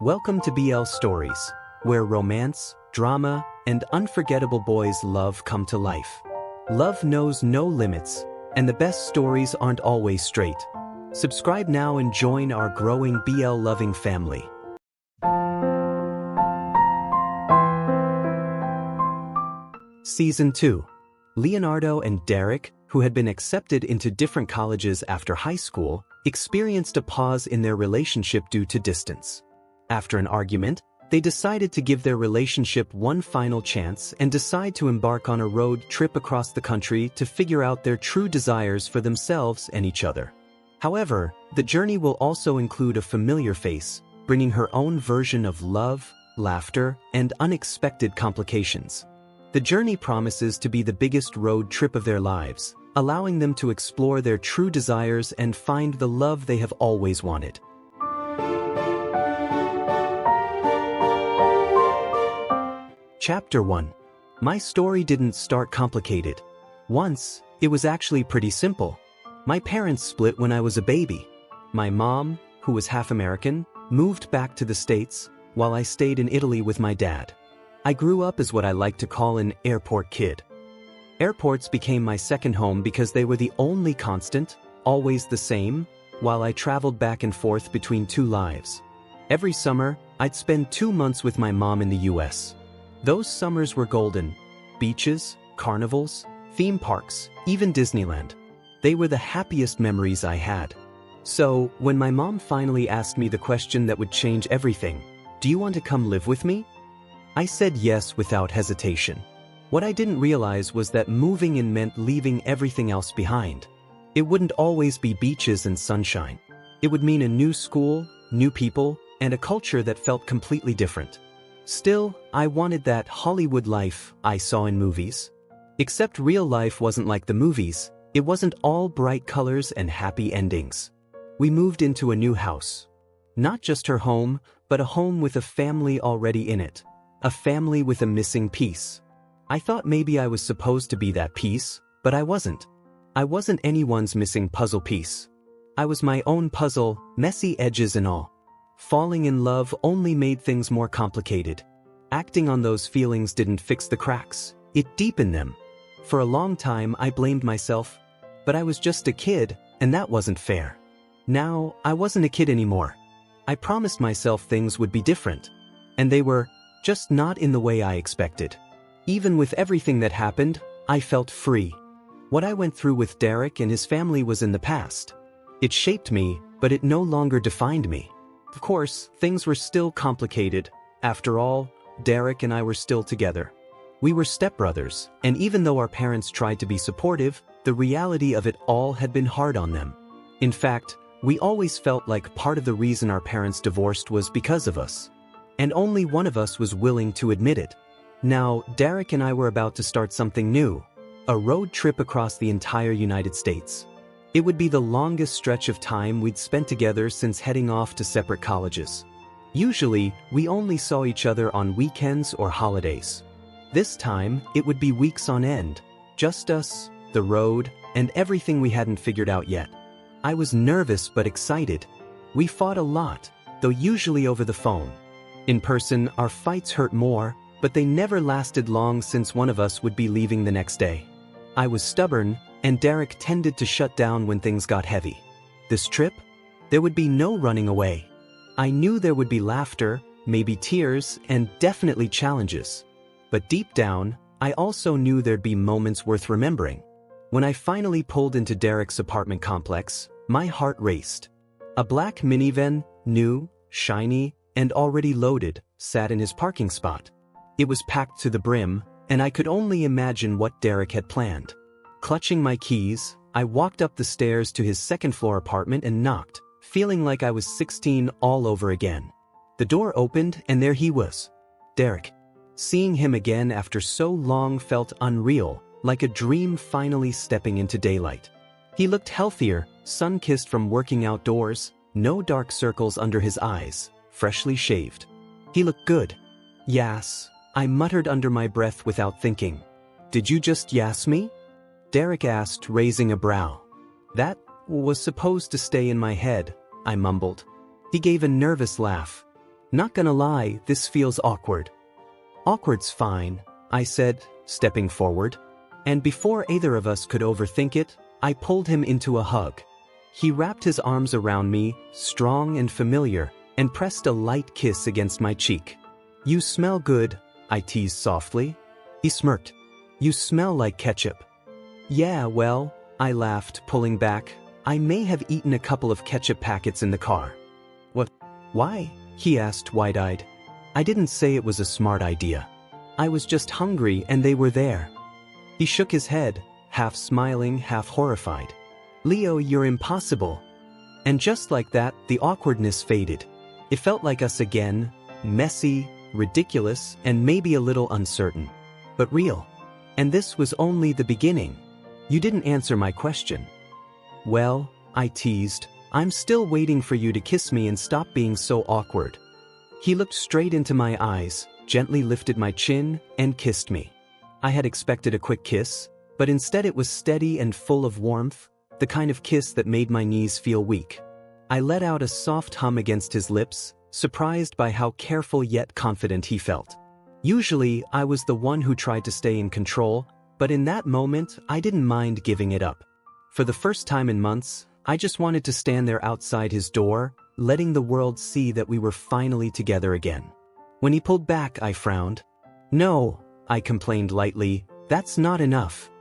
Welcome to BL Stories, where romance, drama, and unforgettable boys' love come to life. Love knows no limits, and the best stories aren't always straight. Subscribe now and join our growing BL-loving family. Season 2. Leonardo and Derek, who had been accepted into different colleges after high school, experienced a pause in their relationship due to distance. After an argument, they decided to give their relationship one final chance and decide to embark on a road trip across the country to figure out their true desires for themselves and each other. However, the journey will also include a familiar face, bringing her own version of love, laughter, and unexpected complications. The journey promises to be the biggest road trip of their lives, allowing them to explore their true desires and find the love they have always wanted. Chapter 1. My story didn't start complicated. Once, it was actually pretty simple. My parents split when I was a baby. My mom, who was half American, moved back to the States, while I stayed in Italy with my dad. I grew up as what I like to call an airport kid. Airports became my second home because they were the only constant, always the same, while I traveled back and forth between two lives. Every summer, I'd spend 2 months with my mom in the US. Those summers were golden. Beaches, carnivals, theme parks, even Disneyland. They were the happiest memories I had. So, when my mom finally asked me the question that would change everything, "Do you want to come live with me?" I said yes without hesitation. What I didn't realize was that moving in meant leaving everything else behind. It wouldn't always be beaches and sunshine. It would mean a new school, new people, and a culture that felt completely different. Still, I wanted that Hollywood life I saw in movies. Except real life wasn't like the movies. It wasn't all bright colors and happy endings. We moved into a new house. Not just her home, but a home with a family already in it. A family with a missing piece. I thought maybe I was supposed to be that piece, but I wasn't. I wasn't anyone's missing puzzle piece. I was my own puzzle, messy edges and all. Falling in love only made things more complicated. Acting on those feelings didn't fix the cracks, it deepened them. For a long time I blamed myself, but I was just a kid, and that wasn't fair. Now, I wasn't a kid anymore. I promised myself things would be different. And they were, just not in the way I expected. Even with everything that happened, I felt free. What I went through with Derek and his family was in the past. It shaped me, but it no longer defined me. Of course, things were still complicated. After all, Derek and I were still together. We were stepbrothers, and even though our parents tried to be supportive, the reality of it all had been hard on them. In fact, we always felt like part of the reason our parents divorced was because of us. And only one of us was willing to admit it. Now, Derek and I were about to start something new. A road trip across the entire United States. It would be the longest stretch of time we'd spent together since heading off to separate colleges. Usually, we only saw each other on weekends or holidays. This time, it would be weeks on end. Just us, the road, and everything we hadn't figured out yet. I was nervous but excited. We fought a lot, though usually over the phone. In person, our fights hurt more, but they never lasted long since one of us would be leaving the next day. I was stubborn, and Derek tended to shut down when things got heavy. This trip? There would be no running away. I knew there would be laughter, maybe tears, and definitely challenges. But deep down, I also knew there'd be moments worth remembering. When I finally pulled into Derek's apartment complex, my heart raced. A black minivan, new, shiny, and already loaded, sat in his parking spot. It was packed to the brim, and I could only imagine what Derek had planned. Clutching my keys, I walked up the stairs to his second-floor apartment and knocked, feeling like I was 16 all over again. The door opened, and there he was. Derek. Seeing him again after so long felt unreal, like a dream finally stepping into daylight. He looked healthier, sun-kissed from working outdoors, no dark circles under his eyes, freshly shaved. He looked good. Yas, I muttered under my breath without thinking. Did you just yas me? Derek asked, raising a brow. That was supposed to stay in my head, I mumbled. He gave a nervous laugh. Not gonna lie, this feels awkward. Awkward's fine, I said, stepping forward. And before either of us could overthink it, I pulled him into a hug. He wrapped his arms around me, strong and familiar, and pressed a light kiss against my cheek. You smell good, I teased softly. He smirked. You smell like ketchup. Yeah, well, I laughed, pulling back. I may have eaten a couple of ketchup packets in the car. What? Why? He asked wide-eyed. I didn't say it was a smart idea. I was just hungry and they were there. He shook his head, half smiling, half horrified. Leo, you're impossible. And just like that, the awkwardness faded. It felt like us again, messy, ridiculous, and maybe a little uncertain. But real. And this was only the beginning. You didn't answer my question. Well, I teased, I'm still waiting for you to kiss me and stop being so awkward. He looked straight into my eyes, gently lifted my chin, and kissed me. I had expected a quick kiss, but instead it was steady and full of warmth, the kind of kiss that made my knees feel weak. I let out a soft hum against his lips, surprised by how careful yet confident he felt. Usually, I was the one who tried to stay in control, but in that moment, I didn't mind giving it up. For the first time in months, I just wanted to stand there outside his door, letting the world see that we were finally together again. When he pulled back, I frowned. No, I complained lightly, that's not enough.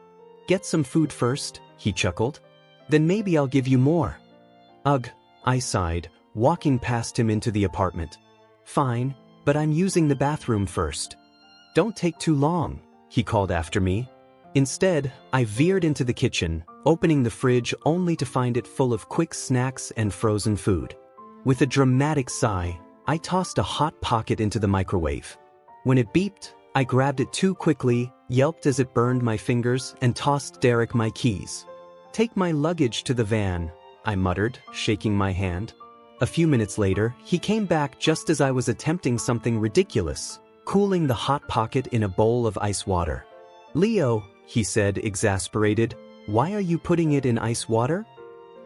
Get some food first, he chuckled. Then maybe I'll give you more. Ugh, I sighed, walking past him into the apartment. Fine, but I'm using the bathroom first. Don't take too long, he called after me. Instead, I veered into the kitchen, opening the fridge only to find it full of quick snacks and frozen food. With a dramatic sigh, I tossed a hot pocket into the microwave. When it beeped, I grabbed it too quickly, yelped as it burned my fingers, and tossed Derek my keys. Take my luggage to the van, I muttered, shaking my hand. A few minutes later, he came back just as I was attempting something ridiculous, cooling the hot pocket in a bowl of ice water. Leo, he said, exasperated, why are you putting it in ice water?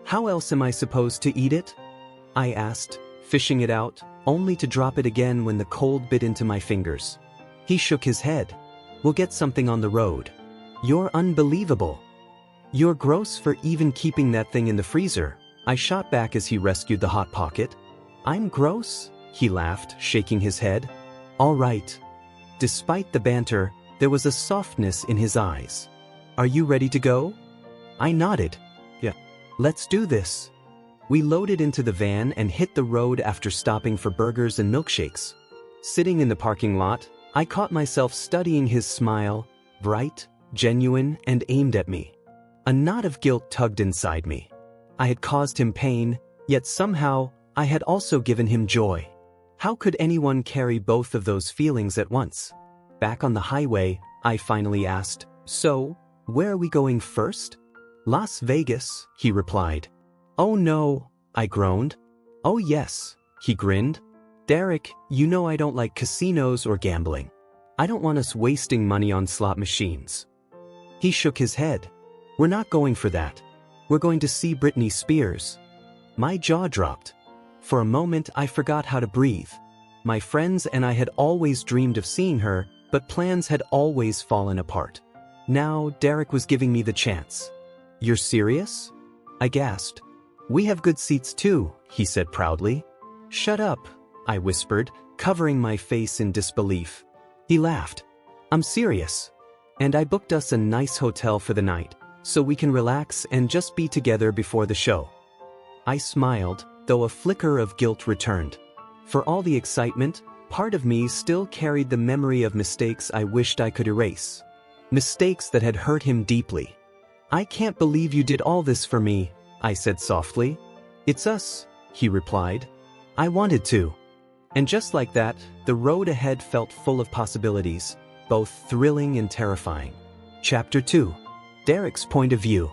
How else am I supposed to eat it? I asked, fishing it out, only to drop it again when the cold bit into my fingers. He shook his head. We'll get something on the road. You're unbelievable. You're gross for even keeping that thing in the freezer, I shot back as he rescued the hot pocket. I'm gross? He laughed, shaking his head. All right. Despite the banter, there was a softness in his eyes. Are you ready to go? I nodded. Yeah. Let's do this. We loaded into the van and hit the road after stopping for burgers and milkshakes. Sitting in the parking lot, I caught myself studying his smile, bright, genuine, and aimed at me. A knot of guilt tugged inside me. I had caused him pain, yet somehow, I had also given him joy. How could anyone carry both of those feelings at once? Back on the highway, I finally asked, so, where are we going first? Las Vegas, he replied. Oh no, I groaned. Oh yes, he grinned. Derek, you know I don't like casinos or gambling. I don't want us wasting money on slot machines. He shook his head. We're not going for that. We're going to see Britney Spears. My jaw dropped. For a moment, I forgot how to breathe. My friends and I had always dreamed of seeing her, but plans had always fallen apart. Now, Derek was giving me the chance. You're serious? I gasped. We have good seats too, he said proudly. Shut up, I whispered, covering my face in disbelief. He laughed. I'm serious. And I booked us a nice hotel for the night, so we can relax and just be together before the show. I smiled, though a flicker of guilt returned. For all the excitement, part of me still carried the memory of mistakes I wished I could erase. Mistakes that had hurt him deeply. I can't believe you did all this for me, I said softly. It's us, he replied. I wanted to. And just like that, the road ahead felt full of possibilities, both thrilling and terrifying. Chapter 2. Derek's point of view.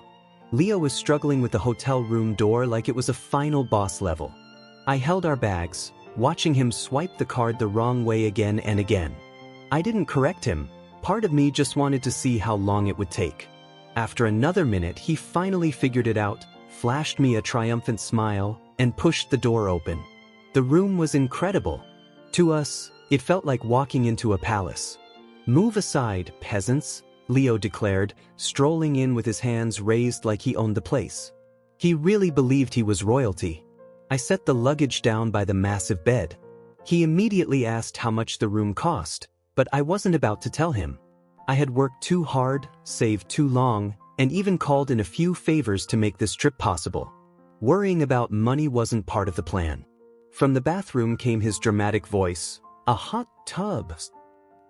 Leo was struggling with the hotel room door like it was a final boss level. I held our bags, watching him swipe the card the wrong way again and again. I didn't correct him. Part of me just wanted to see how long it would take. After another minute, he finally figured it out, flashed me a triumphant smile, and pushed the door open. The room was incredible. To us, it felt like walking into a palace. "Move aside, peasants," Leo declared, strolling in with his hands raised like he owned the place. He really believed he was royalty. I set the luggage down by the massive bed. He immediately asked how much the room cost, but I wasn't about to tell him. I had worked too hard, saved too long, and even called in a few favors to make this trip possible. Worrying about money wasn't part of the plan. From the bathroom came his dramatic voice, "A hot tub."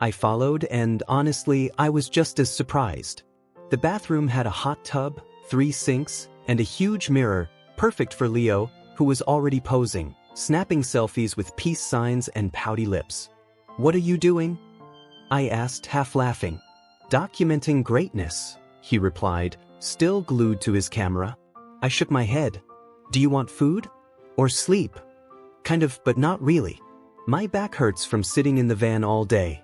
I followed, and honestly, I was just as surprised. The bathroom had a hot tub, 3 sinks, and a huge mirror, perfect for Leo, who was already posing, snapping selfies with peace signs and pouty lips. "What are you doing?" I asked, half laughing. "Documenting greatness," he replied, still glued to his camera. I shook my head. "Do you want food? Or sleep?" "Kind of, but not really. My back hurts from sitting in the van all day."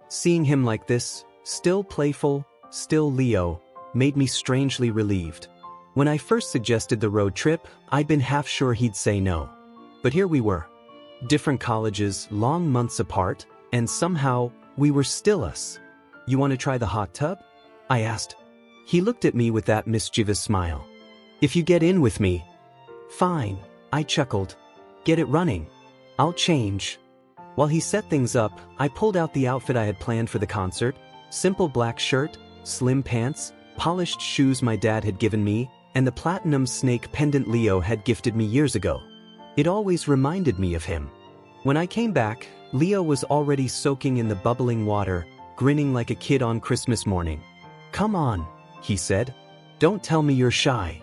Seeing him like this, still playful, still Leo, made me strangely relieved. When I first suggested the road trip, I'd been half sure he'd say no. But here we were. Different colleges, long months apart, and somehow, we were still us. "You want to try the hot tub?" I asked. He looked at me with that mischievous smile. "If you get in with me." "Fine," I chuckled. "Get it running. I'll change." While he set things up, I pulled out the outfit I had planned for the concert: simple black shirt, slim pants, polished shoes my dad had given me, and the platinum snake pendant Leo had gifted me years ago. It always reminded me of him. When I came back, Leo was already soaking in the bubbling water, grinning like a kid on Christmas morning. "Come on," he said. "Don't tell me you're shy."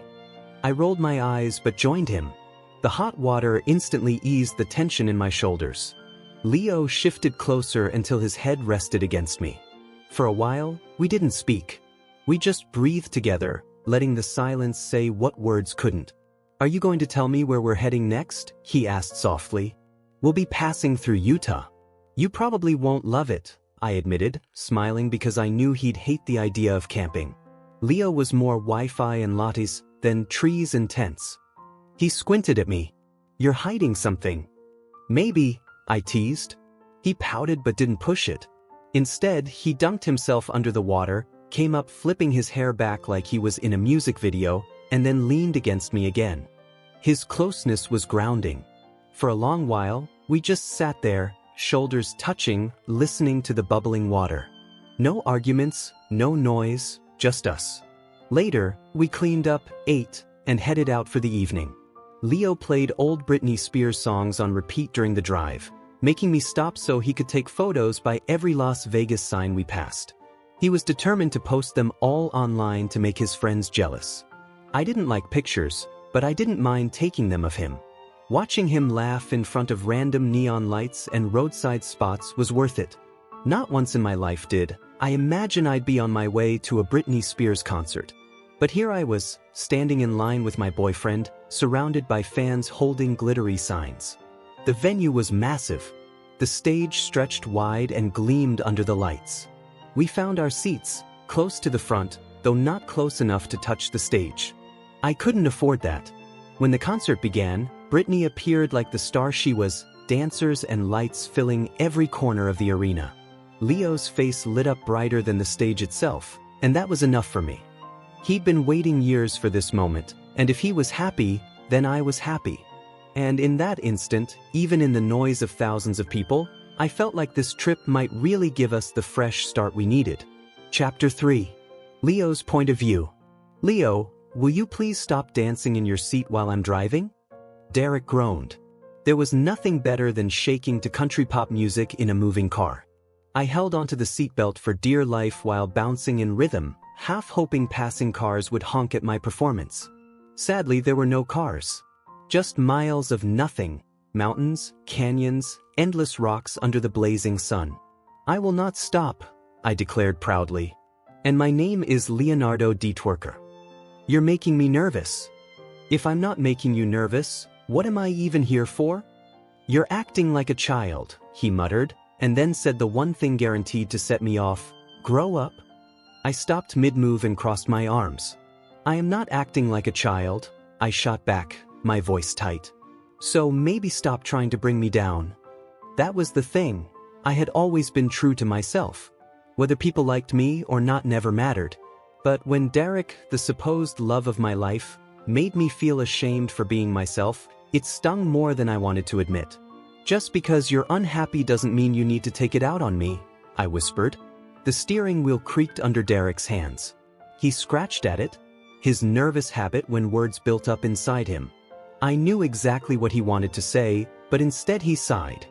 I rolled my eyes but joined him. The hot water instantly eased the tension in my shoulders. Leo shifted closer until his head rested against me. For a while, we didn't speak. We just breathed together, letting the silence say what words couldn't. "Are you going to tell me where we're heading next?" he asked softly. "We'll be passing through Utah." "You probably won't love it," I admitted, smiling because I knew he'd hate the idea of camping. Leo was more Wi-Fi and lattes than trees and tents. He squinted at me. "You're hiding something." "Maybe," I teased. He pouted but didn't push it. Instead, he dunked himself under the water, came up flipping his hair back like he was in a music video, and then leaned against me again. His closeness was grounding. For a long while, we just sat there, shoulders touching, listening to the bubbling water. No arguments, no noise, just us. Later, we cleaned up, ate, and headed out for the evening. Leo played old Britney Spears songs on repeat during the drive, making me stop so he could take photos by every Las Vegas sign we passed. He was determined to post them all online to make his friends jealous. I didn't like pictures, but I didn't mind taking them of him. Watching him laugh in front of random neon lights and roadside spots was worth it. Not once in my life did I imagine I'd be on my way to a Britney Spears concert. But here I was, standing in line with my boyfriend, surrounded by fans holding glittery signs. The venue was massive. The stage stretched wide and gleamed under the lights. We found our seats, close to the front, though not close enough to touch the stage. I couldn't afford that. When the concert began, Britney appeared like the star she was, dancers and lights filling every corner of the arena. Leo's face lit up brighter than the stage itself, and that was enough for me. He'd been waiting years for this moment, and if he was happy, then I was happy. And in that instant, even in the noise of thousands of people, I felt like this trip might really give us the fresh start we needed. Chapter 3. Leo's point of view. "Leo, will you please stop dancing in your seat while I'm driving?" Derek groaned. There was nothing better than shaking to country pop music in a moving car. I held onto the seatbelt for dear life while bouncing in rhythm, half hoping passing cars would honk at my performance. Sadly, there were no cars. Just miles of nothing, mountains, canyons, endless rocks under the blazing sun. "I will not stop," I declared proudly. "And my name is Leonardo and Derek." "You're making me nervous." "If I'm not making you nervous, what am I even here for?" "You're acting like a child," he muttered, and then said the one thing guaranteed to set me off: "Grow up." I stopped mid-move and crossed my arms. "I am not acting like a child," I shot back, my voice tight. "So maybe stop trying to bring me down." That was the thing. I had always been true to myself. Whether people liked me or not never mattered. But when Derek, the supposed love of my life, made me feel ashamed for being myself, it stung more than I wanted to admit. Just because you're unhappy doesn't mean you need to take it out on me, I whispered. The steering wheel creaked under Derek's hands. He scratched at it, his nervous habit when words built up inside him. I knew exactly what he wanted to say, but instead he sighed.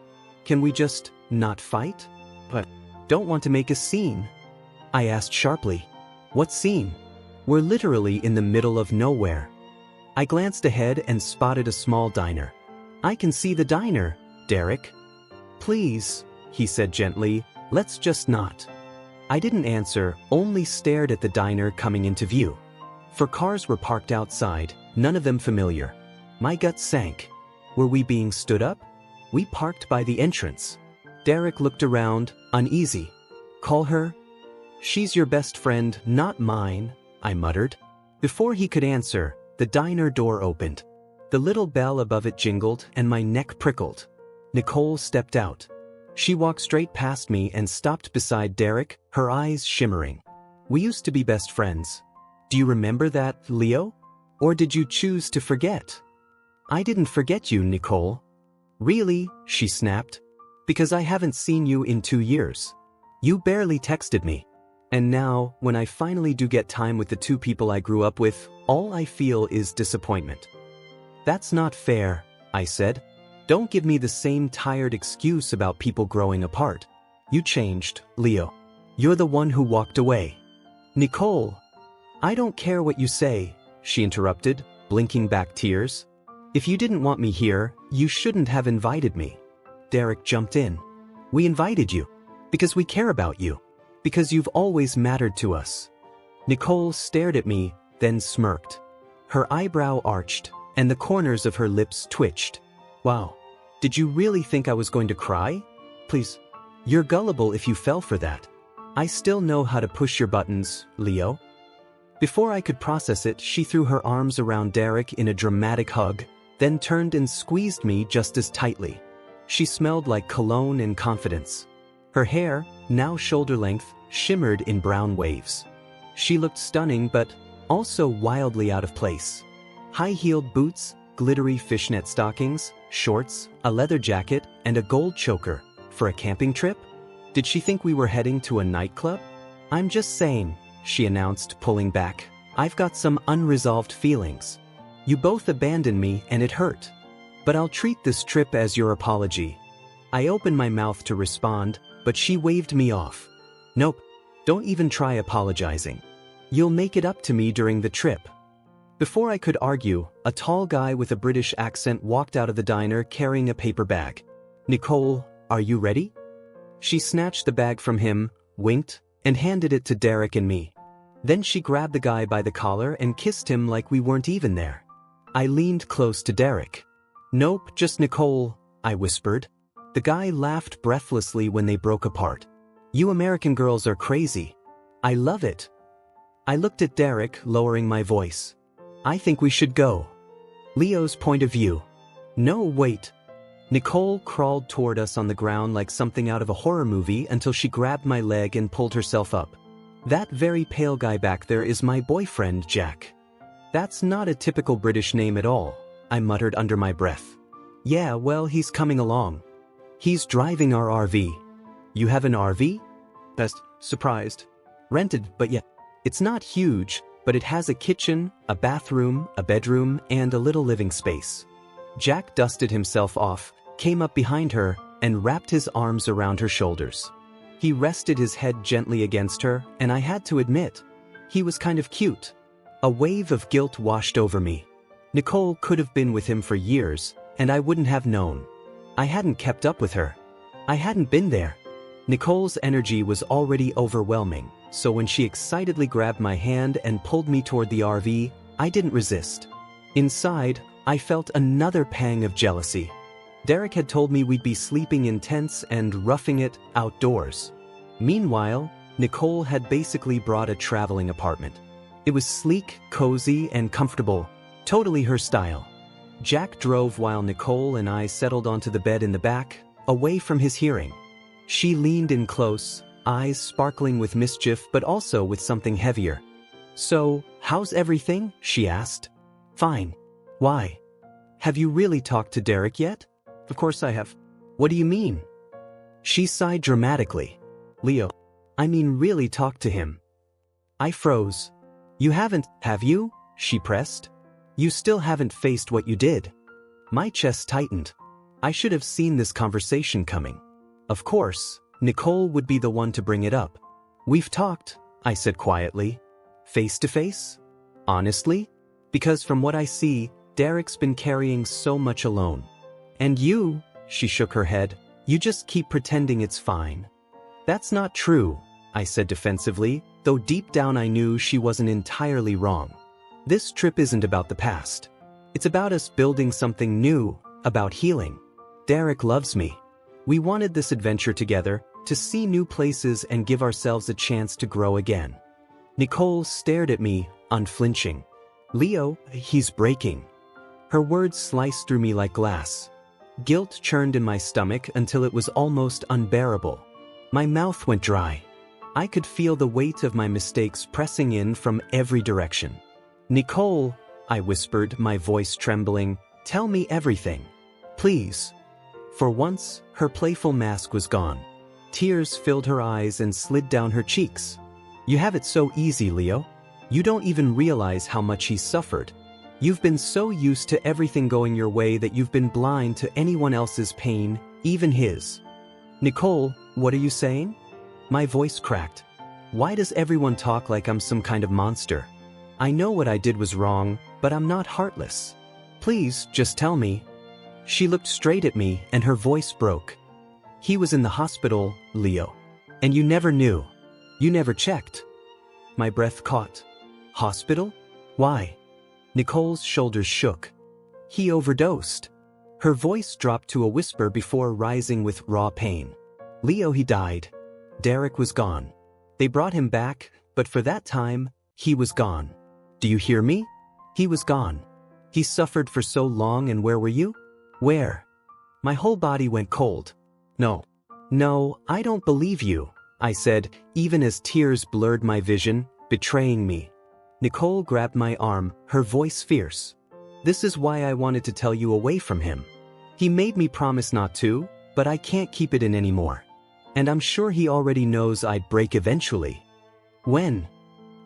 Can we just not fight? But don't want to make a scene. I asked sharply. What scene? We're literally in the middle of nowhere. I glanced ahead and spotted a small diner. I can see the diner, Derek. Please, he said gently, let's just not. I didn't answer, only stared at the diner coming into view. For cars were parked outside, none of them familiar. My gut sank. Were we being stood up? We parked by the entrance. Derek looked around, uneasy. Call her? She's your best friend, not mine, I muttered. Before he could answer, the diner door opened. The little bell above it jingled and my neck prickled. Nicole stepped out. She walked straight past me and stopped beside Derek, her eyes shimmering. We used to be best friends. Do you remember that, Leo? Or did you choose to forget? I didn't forget you, Nicole. Really? She snapped. Because I haven't seen you in 2 years. You barely texted me. And now, when I finally do get time with the 2 people I grew up with, all I feel is disappointment. That's not fair, I said. Don't give me the same tired excuse about people growing apart. You changed, Leo. You're the one who walked away. Nicole. I don't care what you say, she interrupted, blinking back tears. If you didn't want me here, you shouldn't have invited me. Derek jumped in. We invited you. Because we care about you. Because you've always mattered to us. Nicole stared at me, then smirked. Her eyebrow arched, and the corners of her lips twitched. Wow. Did you really think I was going to cry? Please. You're gullible if you fell for that. I still know how to push your buttons, Leo. Before I could process it, she threw her arms around Derek in a dramatic hug, then turned and squeezed me just as tightly. She smelled like cologne and confidence. Her hair, now shoulder length, shimmered in brown waves. She looked stunning but also wildly out of place. High-heeled boots, glittery fishnet stockings, shorts, a leather jacket, and a gold choker. For a camping trip? Did she think we were heading to a nightclub? I'm just saying, she announced, pulling back. I've got some unresolved feelings. You both abandoned me and it hurt. But I'll treat this trip as your apology. I opened my mouth to respond, but she waved me off. Nope, don't even try apologizing. You'll make it up to me during the trip. Before I could argue, a tall guy with a British accent walked out of the diner carrying a paper bag. Nicole, are you ready? She snatched the bag from him, winked, and handed it to Derek and me. Then she grabbed the guy by the collar and kissed him like we weren't even there. I leaned close to Derek. Nope, just Nicole, I whispered. The guy laughed breathlessly when they broke apart. You American girls are crazy. I love it. I looked at Derek, lowering my voice. I think we should go. Leo's point of view. No, wait. Nicole crawled toward us on the ground like something out of a horror movie until she grabbed my leg and pulled herself up. That very pale guy back there is my boyfriend, Jack. That's not a typical British name at all, I muttered under my breath. Yeah, well, he's coming along. He's driving our RV. You have an RV? Best surprised. Rented, but yeah. It's not huge, but it has a kitchen, a bathroom, a bedroom, and a little living space. Jack dusted himself off, came up behind her, and wrapped his arms around her shoulders. He rested his head gently against her, and I had to admit, he was kind of cute. A wave of guilt washed over me. Nicole could have been with him for years, and I wouldn't have known. I hadn't kept up with her. I hadn't been there. Nicole's energy was already overwhelming, so when she excitedly grabbed my hand and pulled me toward the RV, I didn't resist. Inside, I felt another pang of jealousy. Derek had told me we'd be sleeping in tents and roughing it outdoors. Meanwhile, Nicole had basically brought a traveling apartment. It was sleek, cozy, and comfortable, totally her style. Jack drove while Nicole and I settled onto the bed in the back, away from his hearing. She leaned in close, eyes sparkling with mischief but also with something heavier. "So, how's everything?" she asked. "Fine. Why? Have you really talked to Derek yet?" "Of course I have." "What do you mean?" She sighed dramatically. "Leo, I mean really talked to him." I froze. "You haven't, have you?" she pressed. "You still haven't faced what you did." My chest tightened. I should have seen this conversation coming. Of course, Nicole would be the one to bring it up. "We've talked," I said quietly. "Face to face? Honestly? Because from what I see, Derek's been carrying so much alone. And you," she shook her head, "you just keep pretending it's fine." "That's not true," I said defensively, though deep down I knew she wasn't entirely wrong. "This trip isn't about the past. It's about us building something new, about healing. Derek loves me. We wanted this adventure together, to see new places and give ourselves a chance to grow again." Nicole stared at me, unflinching. "Leo, he's breaking." Her words sliced through me like glass. Guilt churned in my stomach until it was almost unbearable. My mouth went dry. I could feel the weight of my mistakes pressing in from every direction. "Nicole," I whispered, my voice trembling, "tell me everything. Please." For once, her playful mask was gone. Tears filled her eyes and slid down her cheeks. "You have it so easy, Leo. You don't even realize how much he's suffered. You've been so used to everything going your way that you've been blind to anyone else's pain, even his." "Nicole, what are you saying?" My voice cracked. "Why does everyone talk like I'm some kind of monster? I know what I did was wrong, but I'm not heartless. Please, just tell me." She looked straight at me and her voice broke. "He was in the hospital, Leo. And you never knew. You never checked." My breath caught. "Hospital? Why?" Nicole's shoulders shook. "He overdosed." Her voice dropped to a whisper before rising with raw pain. "Leo, he died. Derek was gone. They brought him back, but for that time, he was gone. Do you hear me? He was gone. He suffered for so long, and where were you?" "Where?" My whole body went cold. No, I don't believe you," I said, even as tears blurred my vision, betraying me. Nicole grabbed my arm, her voice fierce. "This is why I wanted to tell you away from him. He made me promise not to, but I can't keep it in anymore. And I'm sure he already knows I'd break eventually." "When?"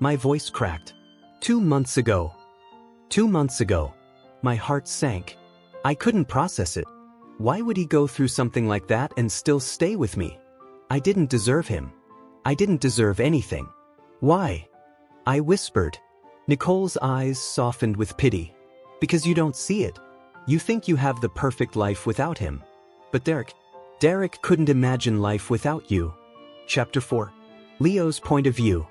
My voice cracked. 2 months ago." 2 months ago. My heart sank. I couldn't process it. Why would he go through something like that and still stay with me? I didn't deserve him. I didn't deserve anything. "Why?" I whispered. Nicole's eyes softened with pity. "Because you don't see it. You think you have the perfect life without him. But Derek couldn't imagine life without you." Chapter 4. Leo's point of view.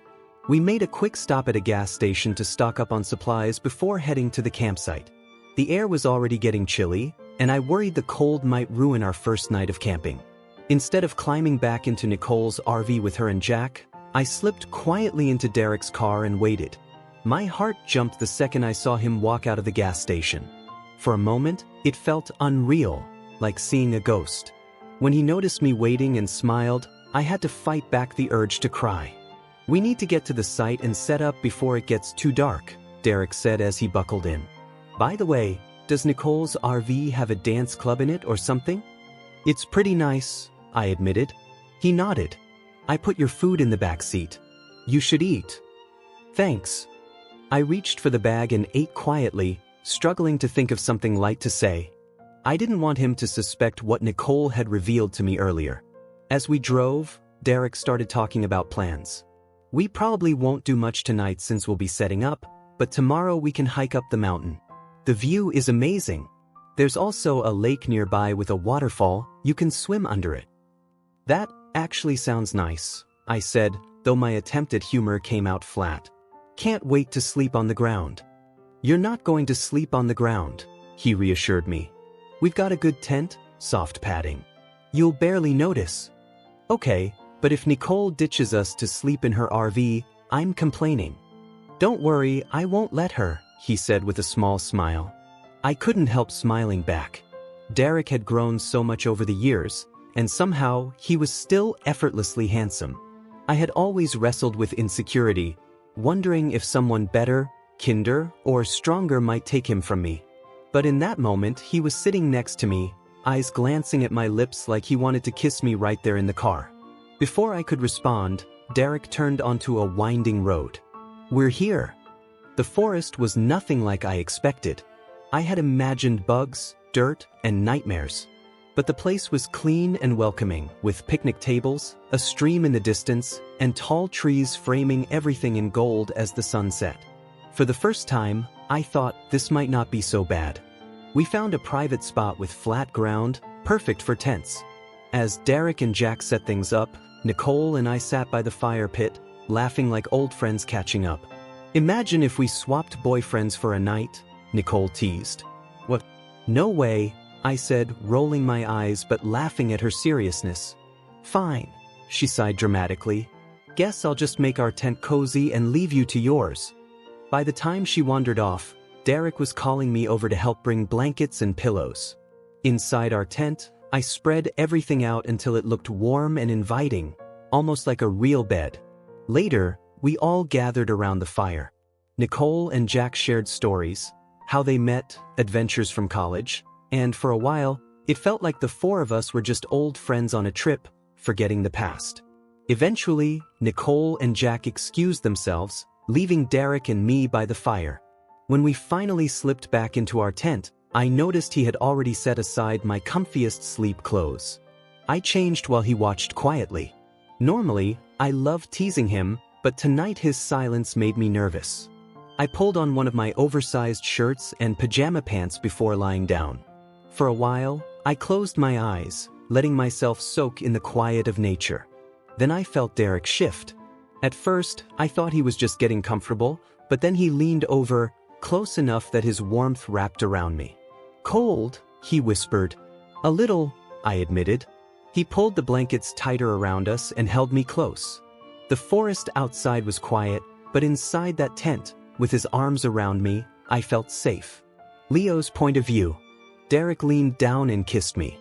We made a quick stop at a gas station to stock up on supplies before heading to the campsite. The air was already getting chilly, and I worried the cold might ruin our first night of camping. Instead of climbing back into Nicole's RV with her and Jack, I slipped quietly into Derek's car and waited. My heart jumped the second I saw him walk out of the gas station. For a moment, it felt unreal, like seeing a ghost. When he noticed me waiting and smiled, I had to fight back the urge to cry. "We need to get to the site and set up before it gets too dark," Derek said as he buckled in. "By the way, does Nicole's RV have a dance club in it or something?" "It's pretty nice," I admitted. He nodded. "I put your food in the back seat. You should eat." "Thanks." I reached for the bag and ate quietly, struggling to think of something light to say. I didn't want him to suspect what Nicole had revealed to me earlier. As we drove, Derek started talking about plans. "We probably won't do much tonight since we'll be setting up, but tomorrow we can hike up the mountain. The view is amazing. There's also a lake nearby with a waterfall, you can swim under it." "That actually sounds nice," I said, though my attempt at humor came out flat. "Can't wait to sleep on the ground." "You're not going to sleep on the ground," he reassured me. "We've got a good tent, soft padding. You'll barely notice." "Okay, but if Nicole ditches us to sleep in her RV, I'm complaining." "Don't worry, I won't let her," he said with a small smile. I couldn't help smiling back. Derek had grown so much over the years, and somehow he was still effortlessly handsome. I had always wrestled with insecurity, wondering if someone better, kinder, or stronger might take him from me. But in that moment, he was sitting next to me, eyes glancing at my lips like he wanted to kiss me right there in the car. Before I could respond, Derek turned onto a winding road. "We're here." The forest was nothing like I expected. I had imagined bugs, dirt, and nightmares. But the place was clean and welcoming, with picnic tables, a stream in the distance, and tall trees framing everything in gold as the sun set. For the first time, I thought this might not be so bad. We found a private spot with flat ground, perfect for tents. As Derek and Jack set things up, Nicole and I sat by the fire pit, laughing like old friends catching up. "Imagine if we swapped boyfriends for a night," Nicole teased. "What? No way," I said, rolling my eyes but laughing at her seriousness. "Fine," she sighed dramatically. "Guess I'll just make our tent cozy and leave you to yours." By the time she wandered off, Derek was calling me over to help bring blankets and pillows. Inside our tent, I spread everything out until it looked warm and inviting, almost like a real bed. Later, we all gathered around the fire. Nicole and Jack shared stories, how they met, adventures from college, and for a while, it felt like the four of us were just old friends on a trip, forgetting the past. Eventually, Nicole and Jack excused themselves, leaving Derek and me by the fire. When we finally slipped back into our tent, I noticed he had already set aside my comfiest sleep clothes. I changed while he watched quietly. Normally, I love teasing him, but tonight his silence made me nervous. I pulled on one of my oversized shirts and pajama pants before lying down. For a while, I closed my eyes, letting myself soak in the quiet of nature. Then I felt Derek shift. At first, I thought he was just getting comfortable, but then he leaned over, close enough that his warmth wrapped around me. "Cold," he whispered. "A little," I admitted. He pulled the blankets tighter around us and held me close. The forest outside was quiet, but inside that tent, with his arms around me, I felt safe. Leo's point of view. Derek leaned down and kissed me.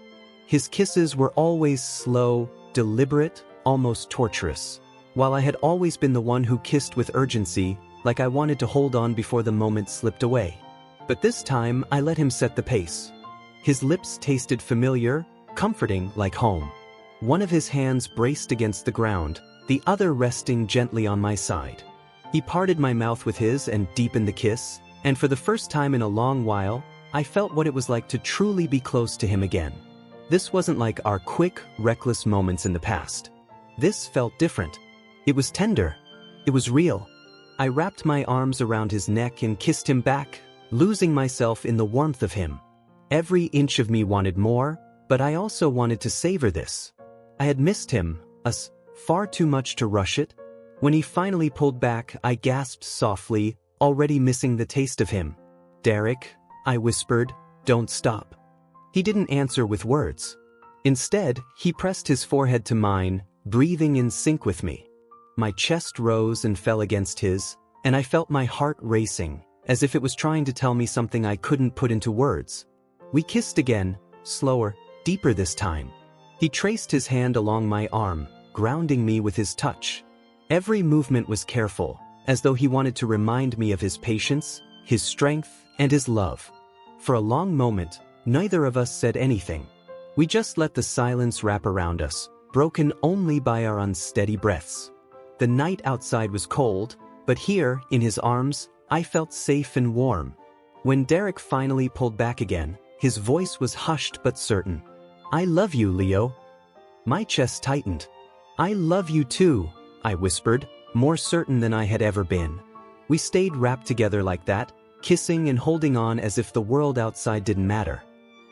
His kisses were always slow, deliberate, almost torturous. While I had always been the one who kissed with urgency, like I wanted to hold on before the moment slipped away. But this time, I let him set the pace. His lips tasted familiar, comforting, like home. One of his hands braced against the ground, the other resting gently on my side. He parted my mouth with his and deepened the kiss, and for the first time in a long while, I felt what it was like to truly be close to him again. This wasn't like our quick, reckless moments in the past. This felt different. It was tender. It was real. I wrapped my arms around his neck and kissed him back, losing myself in the warmth of him. Every inch of me wanted more, but I also wanted to savor this. I had missed him, us, far too much to rush it. When he finally pulled back, I gasped softly, already missing the taste of him. "Derek," I whispered, "don't stop." He didn't answer with words. Instead, he pressed his forehead to mine, breathing in sync with me. My chest rose and fell against his, and I felt my heart racing, as if it was trying to tell me something I couldn't put into words. We kissed again, slower, deeper this time. He traced his hand along my arm, grounding me with his touch. Every movement was careful, as though he wanted to remind me of his patience, his strength, and his love. For a long moment, neither of us said anything. We just let the silence wrap around us, broken only by our unsteady breaths. The night outside was cold, but here, in his arms, I felt safe and warm. When Derek finally pulled back again, his voice was hushed but certain. "I love you, Leo." My chest tightened. "I love you too," I whispered, more certain than I had ever been. We stayed wrapped together like that, kissing and holding on as if the world outside didn't matter.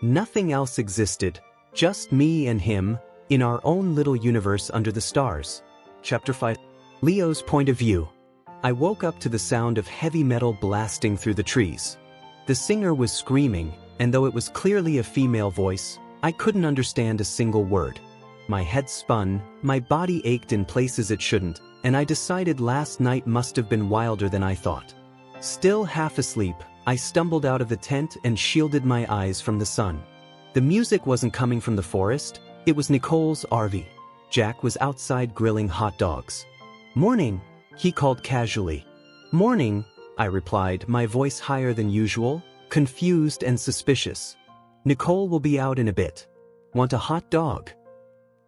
Nothing else existed, just me and him, in our own little universe under the stars. Chapter 5. Leo's point of view. I woke up to the sound of heavy metal blasting through the trees. The singer was screaming, and though it was clearly a female voice, I couldn't understand a single word. My head spun, my body ached in places it shouldn't, and I decided last night must have been wilder than I thought. Still half asleep, I stumbled out of the tent and shielded my eyes from the sun. The music wasn't coming from the forest, It was Nicole's RV. Jack was outside grilling hot dogs. "Morning," he called casually. "Morning," I replied, my voice higher than usual, confused and suspicious. "Nicole will be out in a bit. Want a hot dog?"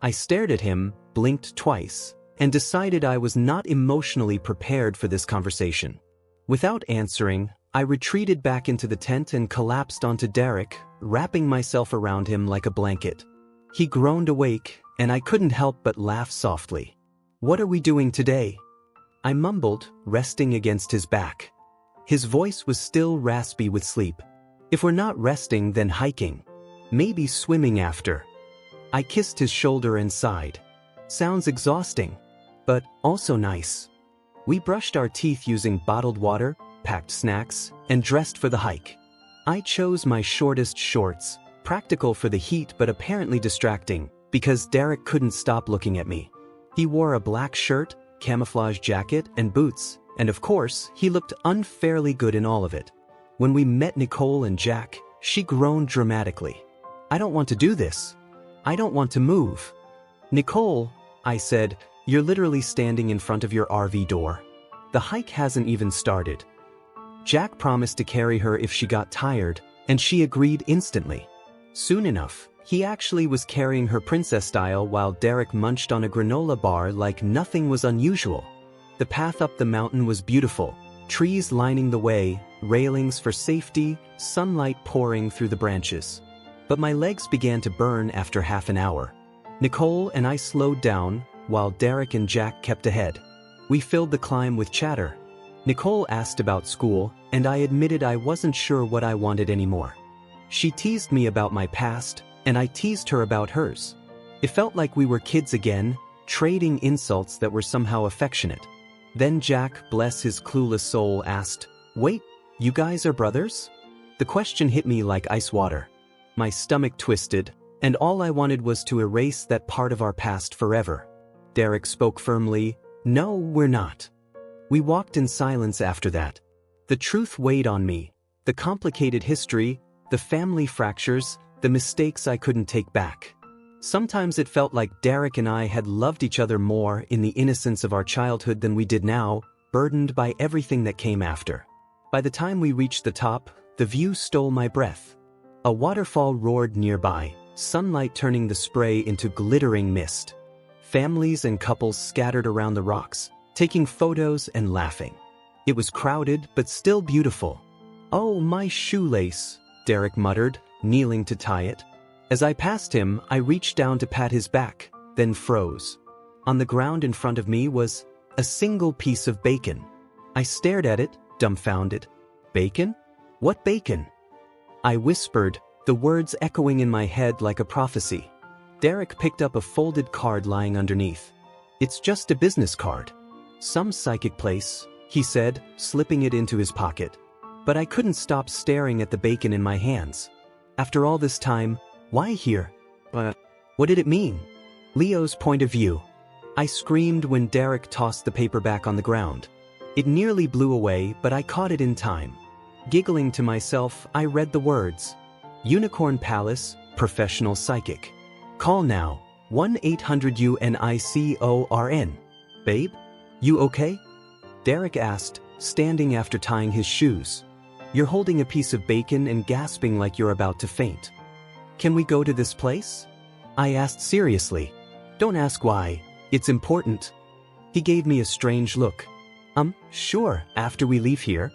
I stared at him, blinked twice, and decided I was not emotionally prepared for this conversation. Without answering, I retreated back into the tent and collapsed onto Derek, wrapping myself around him like a blanket. He groaned awake, and I couldn't help but laugh softly. "What are we doing today?" I mumbled, resting against his back. His voice was still raspy with sleep. "If we're not resting, then hiking. Maybe swimming after." I kissed his shoulder and sighed. "Sounds exhausting, but also nice." We brushed our teeth using bottled water, packed snacks, and dressed for the hike. I chose my shortest shorts, practical for the heat but apparently distracting, because Derek couldn't stop looking at me. He wore a black shirt, camouflage jacket, and boots, and of course, he looked unfairly good in all of it. When we met Nicole and Jack, she groaned dramatically. "I don't want to do this. I don't want to move." "Nicole," I said, "you're literally standing in front of your RV door. The hike hasn't even started." Jack promised to carry her if she got tired, and she agreed instantly. Soon enough, he actually was carrying her princess style while Derek munched on a granola bar like nothing was unusual. The path up the mountain was beautiful, trees lining the way, railings for safety, sunlight pouring through the branches. But my legs began to burn after half an hour. Nicole and I slowed down, while Derek and Jack kept ahead. We filled the climb with chatter. Nicole asked about school, and I admitted I wasn't sure what I wanted anymore. She teased me about my past, and I teased her about hers. It felt like we were kids again, trading insults that were somehow affectionate. Then Jack, bless his clueless soul, asked, "Wait, you guys are brothers?" The question hit me like ice water. My stomach twisted, and all I wanted was to erase that part of our past forever. Derek spoke firmly, "No, we're not." We walked in silence after that. The truth weighed on me. The complicated history, the family fractures, the mistakes I couldn't take back. Sometimes it felt like Derek and I had loved each other more in the innocence of our childhood than we did now, burdened by everything that came after. By the time we reached the top, the view stole my breath. A waterfall roared nearby, sunlight turning the spray into glittering mist. Families and couples scattered around the rocks, taking photos and laughing. It was crowded but still beautiful. "Oh, my shoelace," Derek muttered, kneeling to tie it. As I passed him, I reached down to pat his back, then froze. On the ground in front of me was a single piece of bacon. I stared at it, dumbfounded. "Bacon? What bacon?" I whispered, the words echoing in my head like a prophecy. Derek picked up a folded card lying underneath. "It's just a business card. Some psychic place," he said, slipping it into his pocket. But I couldn't stop staring at the bacon in my hands. After all this time, why here? What did it mean? Leo's point of view. I screamed when Derek tossed the paper back on the ground. It nearly blew away, but I caught it in time. Giggling to myself, I read the words. Unicorn Palace, professional psychic. Call now, 1-800-UNICORN. "Babe? You okay?" Derek asked, standing after tying his shoes. "You're holding a piece of bacon and gasping like you're about to faint. Can we go to this place?" I asked seriously. "Don't ask why. It's important." He gave me a strange look. Sure, after we leave here."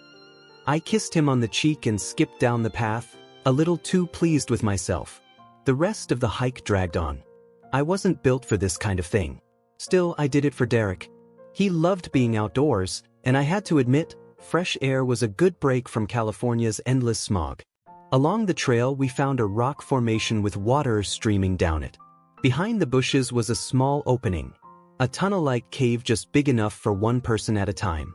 I kissed him on the cheek and skipped down the path, a little too pleased with myself. The rest of the hike dragged on. I wasn't built for this kind of thing. Still, I did it for Derek. He loved being outdoors, and I had to admit, fresh air was a good break from California's endless smog. Along the trail, we found a rock formation with water streaming down it. Behind the bushes was a small opening, a tunnel-like cave just big enough for one person at a time.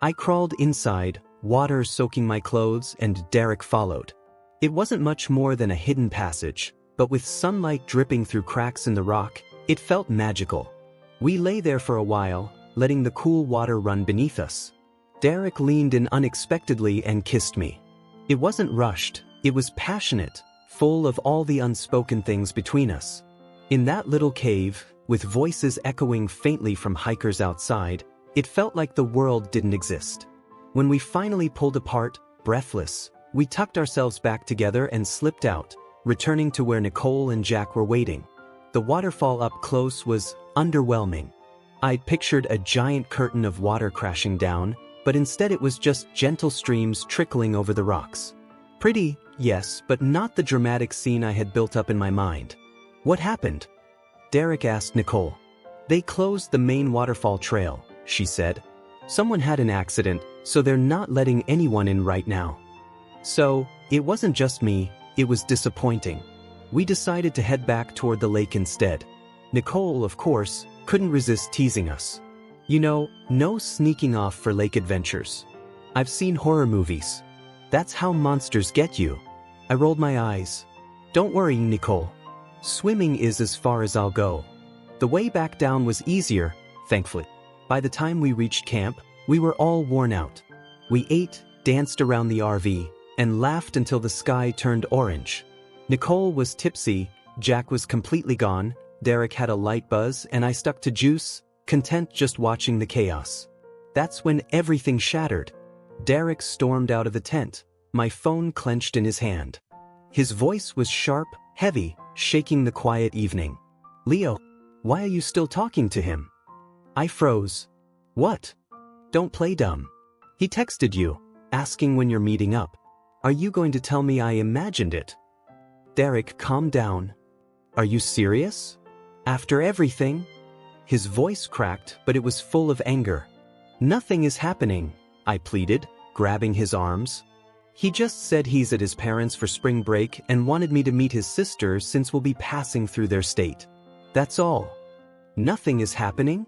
I crawled inside, water soaking my clothes, and Derek followed. It wasn't much more than a hidden passage, but with sunlight dripping through cracks in the rock, it felt magical. We lay there for a while, letting the cool water run beneath us. Derek leaned in unexpectedly and kissed me. It wasn't rushed, it was passionate, full of all the unspoken things between us. In that little cave, with voices echoing faintly from hikers outside, it felt like the world didn't exist. When we finally pulled apart, breathless, we tucked ourselves back together and slipped out, returning to where Nicole and Jack were waiting. The waterfall up close was underwhelming. I'd pictured a giant curtain of water crashing down, but instead it was just gentle streams trickling over the rocks. Pretty, yes, but not the dramatic scene I had built up in my mind. What happened? Derek asked Nicole. They closed the main waterfall trail, she said. Someone had an accident, so they're not letting anyone in right now. So, it wasn't just me, it was disappointing. We decided to head back toward the lake instead. Nicole, of course, couldn't resist teasing us. You know, no sneaking off for lake adventures. I've seen horror movies. That's how monsters get you. I rolled my eyes. Don't worry, Nicole. Swimming is as far as I'll go. The way back down was easier, thankfully. By the time we reached camp, we were all worn out. We ate, danced around the RV, and laughed until the sky turned orange. Nicole was tipsy, Jack was completely gone, Derek had a light buzz, and I stuck to juice, content just watching the chaos. That's when everything shattered. Derek stormed out of the tent, my phone clenched in his hand. His voice was sharp, heavy, shaking the quiet evening. Leo, why are you still talking to him? I froze. What? Don't play dumb. He texted you, asking when you're meeting up. Are you going to tell me I imagined it? Derek, calm down. Are you serious? After everything? His voice cracked, but it was full of anger. Nothing is happening, I pleaded, grabbing his arms. He just said he's at his parents' for spring break and wanted me to meet his sister since we'll be passing through their state. That's all. Nothing is happening?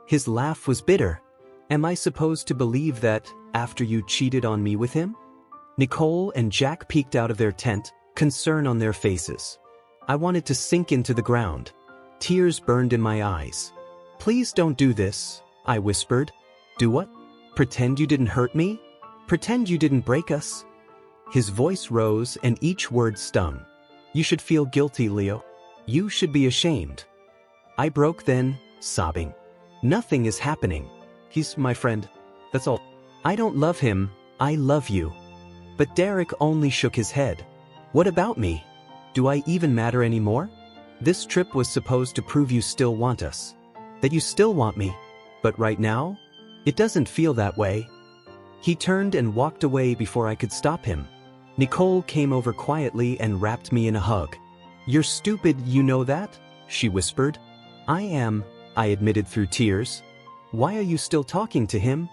His laugh was bitter. Am I supposed to believe that, after you cheated on me with him? Nicole and Jack peeked out of their tent, concern on their faces. I wanted to sink into the ground. Tears burned in my eyes. Please don't do this, I whispered. Do what? Pretend you didn't hurt me? Pretend you didn't break us? His voice rose and each word stung. You should feel guilty, Leo. You should be ashamed. I broke then, sobbing. Nothing is happening. He's my friend. That's all. I don't love him, I love you. But Derek only shook his head. What about me? Do I even matter anymore? This trip was supposed to prove you still want us. That you still want me. But right now? It doesn't feel that way. He turned and walked away before I could stop him. Nicole came over quietly and wrapped me in a hug. You're stupid, you know that? She whispered. I am, I admitted through tears. Why are you still talking to him?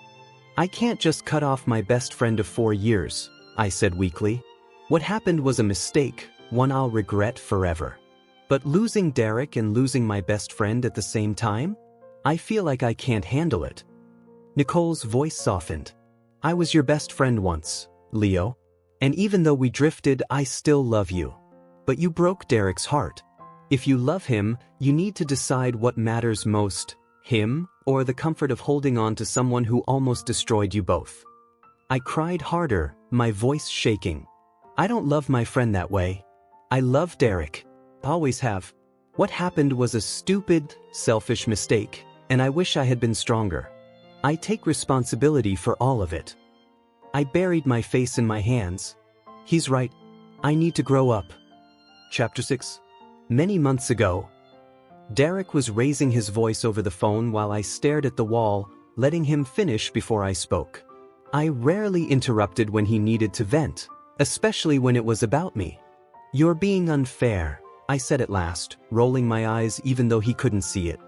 I can't just cut off my best friend of 4 years, I said weakly. What happened was a mistake, one I'll regret forever. But losing Derek and losing my best friend at the same time? I feel like I can't handle it. Nicole's voice softened. I was your best friend once, Leo. And even though we drifted, I still love you. But you broke Derek's heart. If you love him, you need to decide what matters most, him or the comfort of holding on to someone who almost destroyed you both. I cried harder, my voice shaking. I don't love my friend that way. I love Derek. Always have. What happened was a stupid, selfish mistake, and I wish I had been stronger. I take responsibility for all of it. I buried my face in my hands. He's right. I need to grow up. Chapter 6. Many months ago, Derek was raising his voice over the phone while I stared at the wall, letting him finish before I spoke. I rarely interrupted when he needed to vent, especially when it was about me. You're being unfair, I said at last, rolling my eyes even though he couldn't see it.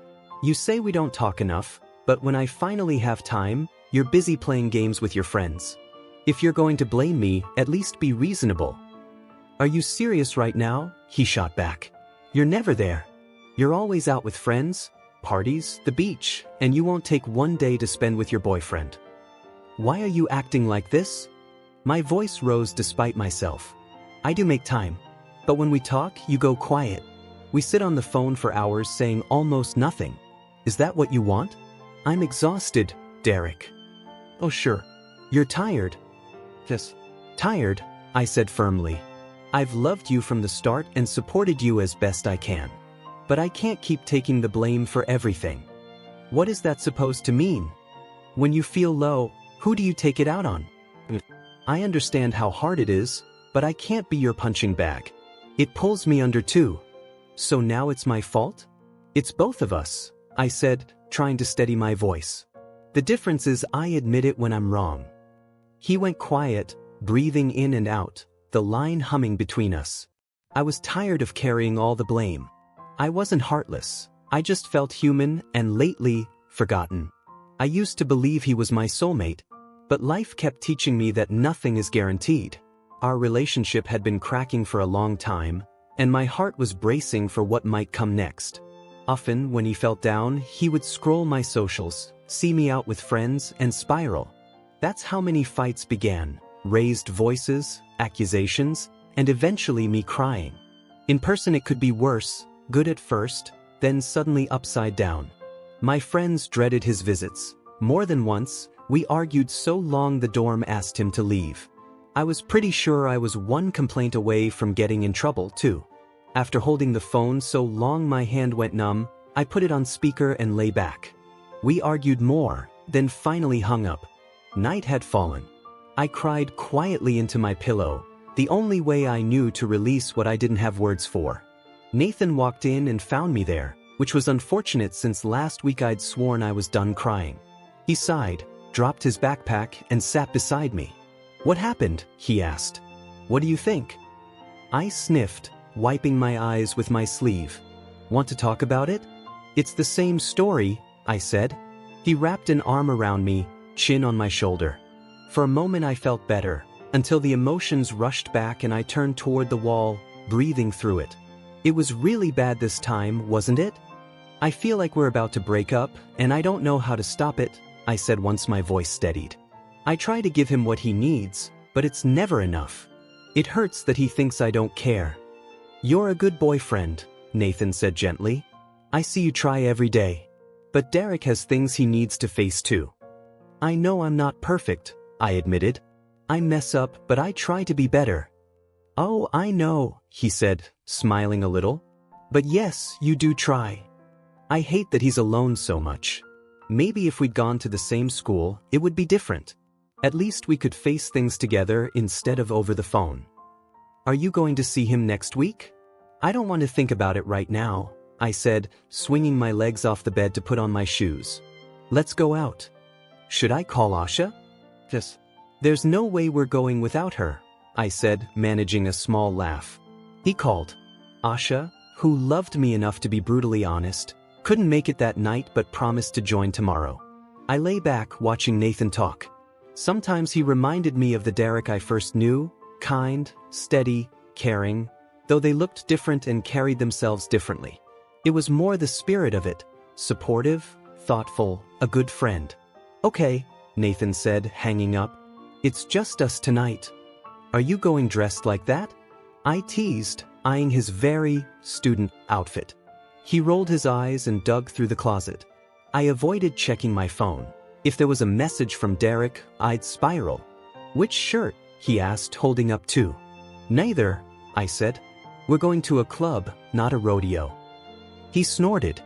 You say we don't talk enough, but when I finally have time, you're busy playing games with your friends. If you're going to blame me, at least be reasonable. Are you serious right now? He shot back. You're never there. You're always out with friends, parties, the beach, and you won't take one day to spend with your boyfriend. Why are you acting like this? My voice rose despite myself. I do make time. But when we talk, you go quiet. We sit on the phone for hours saying almost nothing. Is that what you want? I'm exhausted, Derek. Oh sure. You're tired. Yes. Tired, I said firmly. I've loved you from the start and supported you as best I can. But I can't keep taking the blame for everything. What is that supposed to mean? When you feel low, who do you take it out on? I understand how hard it is, but I can't be your punching bag. It pulls me under too. So now it's my fault? It's both of us, I said, trying to steady my voice. The difference is I admit it when I'm wrong. He went quiet, breathing in and out, the line humming between us. I was tired of carrying all the blame. I wasn't heartless. I just felt human and lately, forgotten. I used to believe he was my soulmate, but life kept teaching me that nothing is guaranteed. Our relationship had been cracking for a long time, and my heart was bracing for what might come next. Often, when he felt down, he would scroll my socials, see me out with friends, and spiral. That's how many fights began, raised voices, accusations, and eventually me crying. In person it could be worse, good at first, then suddenly upside down. My friends dreaded his visits. More than once, we argued so long the dorm asked him to leave. I was pretty sure I was one complaint away from getting in trouble, too. After holding the phone so long my hand went numb, I put it on speaker and lay back. We argued more, then finally hung up. Night had fallen. I cried quietly into my pillow, the only way I knew to release what I didn't have words for. Nathan walked in and found me there, which was unfortunate since last week I'd sworn I was done crying. He sighed, dropped his backpack, and sat beside me. "What happened?" he asked. "What do you think?" I sniffed, wiping my eyes with my sleeve. "Want to talk about it?" "It's the same story," I said. He wrapped an arm around me, chin on my shoulder. For a moment I felt better, until the emotions rushed back and I turned toward the wall, breathing through it. "It was really bad this time, wasn't it? I feel like we're about to break up, and I don't know how to stop it," I said once my voice steadied. I try to give him what he needs, but it's never enough. It hurts that he thinks I don't care. "You're a good boyfriend," Nathan said gently. "I see you try every day. But Derek has things he needs to face too." "I know I'm not perfect," I admitted. "I mess up, but I try to be better." "Oh, I know," he said, smiling a little. "But yes, you do try." I hate that he's alone so much. Maybe if we'd gone to the same school, it would be different. At least we could face things together instead of over the phone. "Are you going to see him next week?" "I don't want to think about it right now," I said, swinging my legs off the bed to put on my shoes. "Let's go out." "Should I call Asha?" "Yes." "There's no way we're going without her," I said, managing a small laugh. He called. Asha, who loved me enough to be brutally honest, couldn't make it that night but promised to join tomorrow. I lay back watching Nathan talk. Sometimes he reminded me of the Derek I first knew, kind, steady, caring, though they looked different and carried themselves differently. It was more the spirit of it, supportive, thoughtful, a good friend. "Okay," Nathan said, hanging up. "It's just us tonight. Are you going dressed like that?" I teased, eyeing his very student outfit. He rolled his eyes and dug through the closet. I avoided checking my phone. If there was a message from Derek, I'd spiral. "Which shirt?" he asked, holding up two. "Neither," I said. "We're going to a club, not a rodeo." He snorted.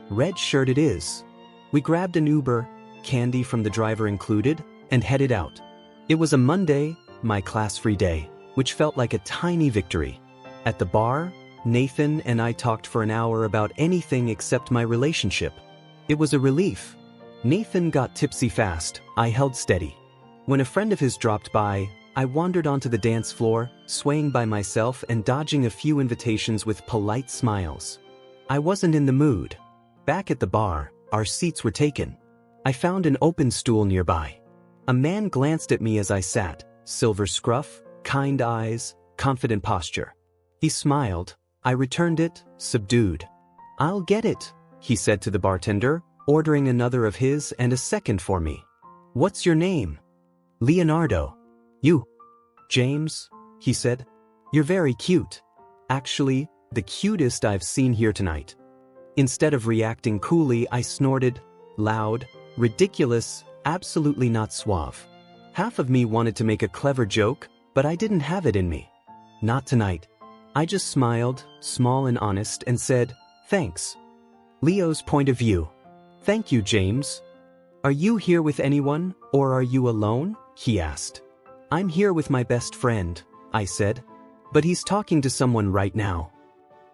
"Red shirt it is." We grabbed an Uber, candy from the driver included, and headed out. It was a Monday, my class-free day, which felt like a tiny victory. At the bar, Nathan and I talked for an hour about anything except my relationship. It was a relief. Nathan got tipsy fast, I held steady. When a friend of his dropped by, I wandered onto the dance floor, swaying by myself and dodging a few invitations with polite smiles. I wasn't in the mood. Back at the bar, our seats were taken. I found an open stool nearby. A man glanced at me as I sat, silver scruff, kind eyes, confident posture. He smiled. I returned it, subdued. "I'll get it," he said to the bartender, ordering another of his and a second for me. "What's your name?" "Leonardo." "You?" "James," he said. "You're very cute. Actually, the cutest I've seen here tonight." Instead of reacting coolly, I snorted, loud, ridiculous, absolutely not suave. Half of me wanted to make a clever joke, but I didn't have it in me. Not tonight. I just smiled, small and honest, and said, Thanks. Leo's point of view. Thank you, James. Are you here with anyone, or are you alone? He asked. I'm here with my best friend, I said. But he's talking to someone right now.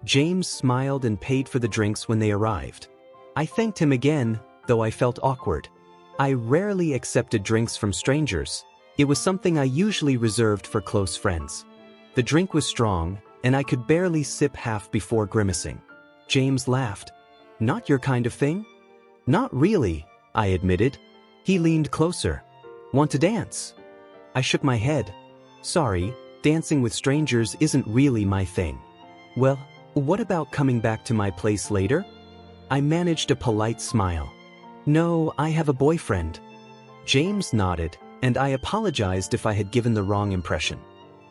James smiled and paid for the drinks when they arrived. I thanked him again, though I felt awkward. I rarely accepted drinks from strangers. It was something I usually reserved for close friends. The drink was strong, and I could barely sip half before grimacing. James laughed. Not your kind of thing? Not really, I admitted. He leaned closer. Want to dance? I shook my head. Sorry, dancing with strangers isn't really my thing. Well, what about coming back to my place later? I managed a polite smile. No, I have a boyfriend. James nodded, and I apologized if I had given the wrong impression.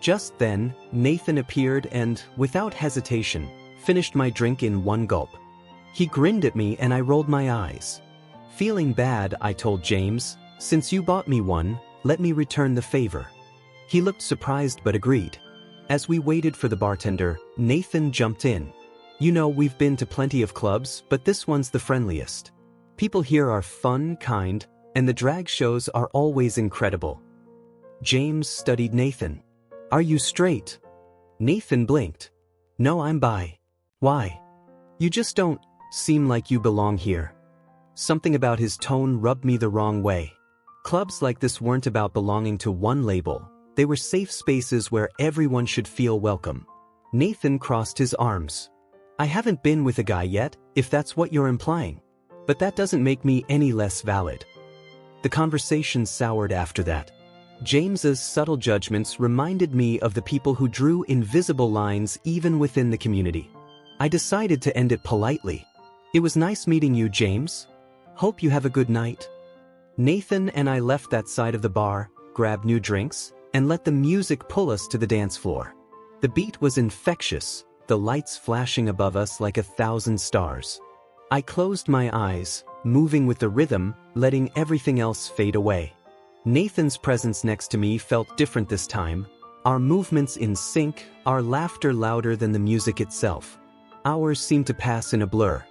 Just then, Nathan appeared and, without hesitation, finished my drink in one gulp. He grinned at me and I rolled my eyes. Feeling bad, I told James, since you bought me one, let me return the favor. He looked surprised but agreed. As we waited for the bartender, Nathan jumped in. You know, we've been to plenty of clubs, but this one's the friendliest. People here are fun, kind, and the drag shows are always incredible. James studied Nathan. Are you straight? Nathan blinked. No, I'm bi. Why? You just don't seem like you belong here. Something about his tone rubbed me the wrong way. Clubs like this weren't about belonging to one label. They were safe spaces where everyone should feel welcome. Nathan crossed his arms. I haven't been with a guy yet, if that's what you're implying. But that doesn't make me any less valid. The conversation soured after that. James's subtle judgments reminded me of the people who drew invisible lines even within the community. I decided to end it politely. It was nice meeting you, James. Hope you have a good night. Nathan and I left that side of the bar, grabbed new drinks, and let the music pull us to the dance floor. The beat was infectious, the lights flashing above us like 1,000 stars. I closed my eyes, moving with the rhythm, letting everything else fade away. Nathan's presence next to me felt different this time, our movements in sync, our laughter louder than the music itself. Hours seemed to pass in a blur.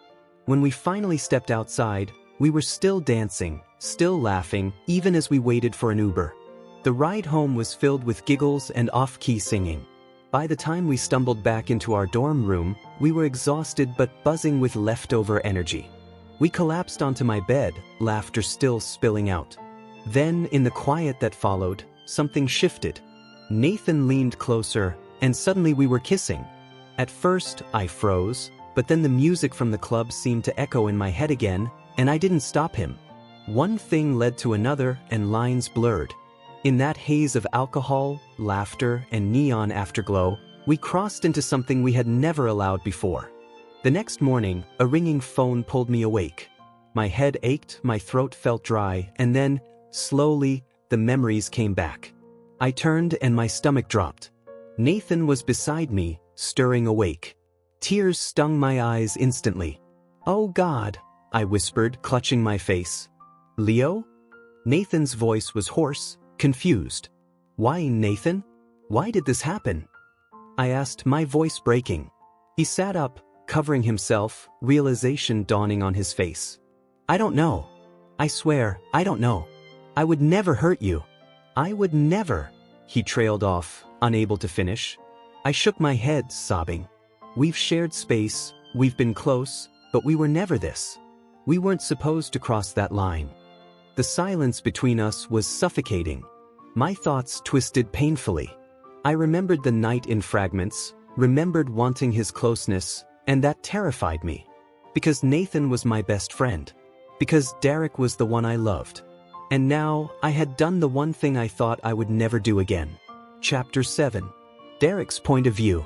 When we finally stepped outside, we were still dancing, still laughing, even as we waited for an Uber. The ride home was filled with giggles and off-key singing. By the time we stumbled back into our dorm room, we were exhausted but buzzing with leftover energy. We collapsed onto my bed, laughter still spilling out. Then, in the quiet that followed, something shifted. Nathan leaned closer, and suddenly we were kissing. At first, I froze, but then the music from the club seemed to echo in my head again, and I didn't stop him. One thing led to another, and lines blurred. In that haze of alcohol, laughter, and neon afterglow, we crossed into something we had never allowed before. The next morning, a ringing phone pulled me awake. My head ached, my throat felt dry, and then, slowly, the memories came back. I turned and my stomach dropped. Nathan was beside me, stirring awake. Tears stung my eyes instantly. Oh God, I whispered, clutching my face. Leo? Nathan's voice was hoarse, confused. Why, Nathan? Why did this happen? I asked, my voice breaking. He sat up, covering himself, realization dawning on his face. I don't know. I swear, I don't know. I would never hurt you. I would never. He trailed off, unable to finish. I shook my head, sobbing. We've shared space, we've been close, but we were never this. We weren't supposed to cross that line. The silence between us was suffocating. My thoughts twisted painfully. I remembered the night in fragments, remembered wanting his closeness, and that terrified me. Because Nathan was my best friend. Because Derek was the one I loved. And now, I had done the one thing I thought I would never do again. Chapter 7. Derek's point of view.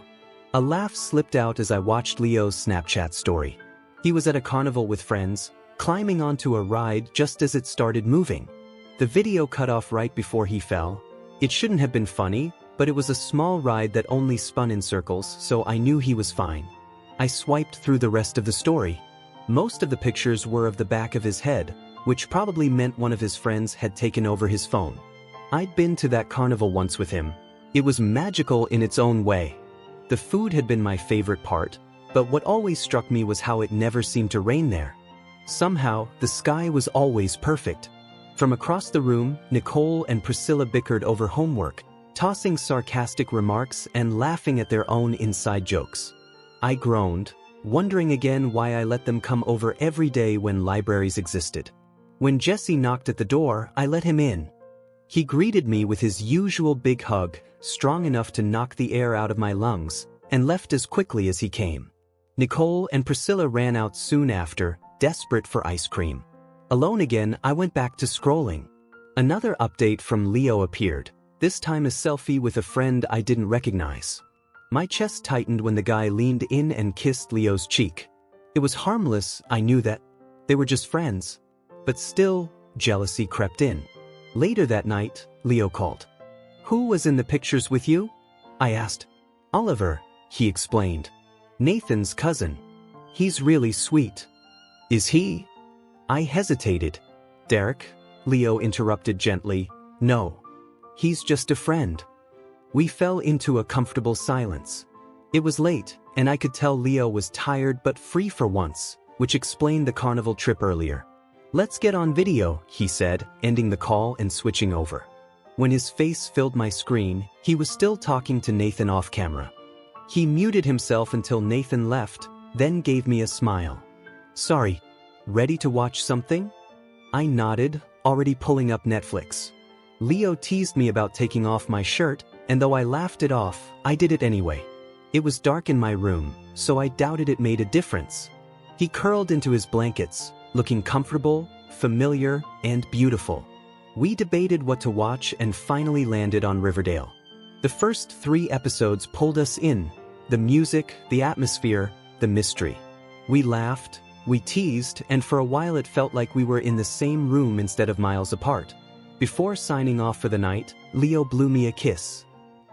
A laugh slipped out as I watched Leo's Snapchat story. He was at a carnival with friends, climbing onto a ride just as it started moving. The video cut off right before he fell. It shouldn't have been funny, but it was a small ride that only spun in circles, so I knew he was fine. I swiped through the rest of the story. Most of the pictures were of the back of his head, which probably meant one of his friends had taken over his phone. I'd been to that carnival once with him. It was magical in its own way. The food had been my favorite part. But what always struck me was how it never seemed to rain there. Somehow, the sky was always perfect. From across the room, Nicole and Priscilla bickered over homework, tossing sarcastic remarks and laughing at their own inside jokes. I groaned, wondering again why I let them come over every day when libraries existed. When Jesse knocked at the door, I let him in. He greeted me with his usual big hug, strong enough to knock the air out of my lungs, and left as quickly as he came. Nicole and Priscilla ran out soon after, desperate for ice cream. Alone again, I went back to scrolling. Another update from Leo appeared, this time a selfie with a friend I didn't recognize. My chest tightened when the guy leaned in and kissed Leo's cheek. It was harmless, I knew that. They were just friends. But still, jealousy crept in. Later that night, Leo called. "Who was in the pictures with you?" I asked. "Oliver," he explained. "Nathan's cousin. He's really sweet." "Is he?" I hesitated. "Derek," Leo interrupted gently, "no. He's just a friend." We fell into a comfortable silence. It was late, and I could tell Leo was tired but free for once, which explained the carnival trip earlier. "Let's get on video," he said, ending the call and switching over. When his face filled my screen, he was still talking to Nathan off camera. He muted himself until Nathan left, then gave me a smile. "Sorry. Ready to watch something?" I nodded, already pulling up Netflix. Leo teased me about taking off my shirt, and though I laughed it off, I did it anyway. It was dark in my room, so I doubted it made a difference. He curled into his blankets, looking comfortable, familiar, and beautiful. We debated what to watch and finally landed on Riverdale. The first 3 episodes pulled us in: the music, the atmosphere, the mystery. We laughed, we teased, and for a while it felt like we were in the same room instead of miles apart. Before signing off for the night, Leo blew me a kiss.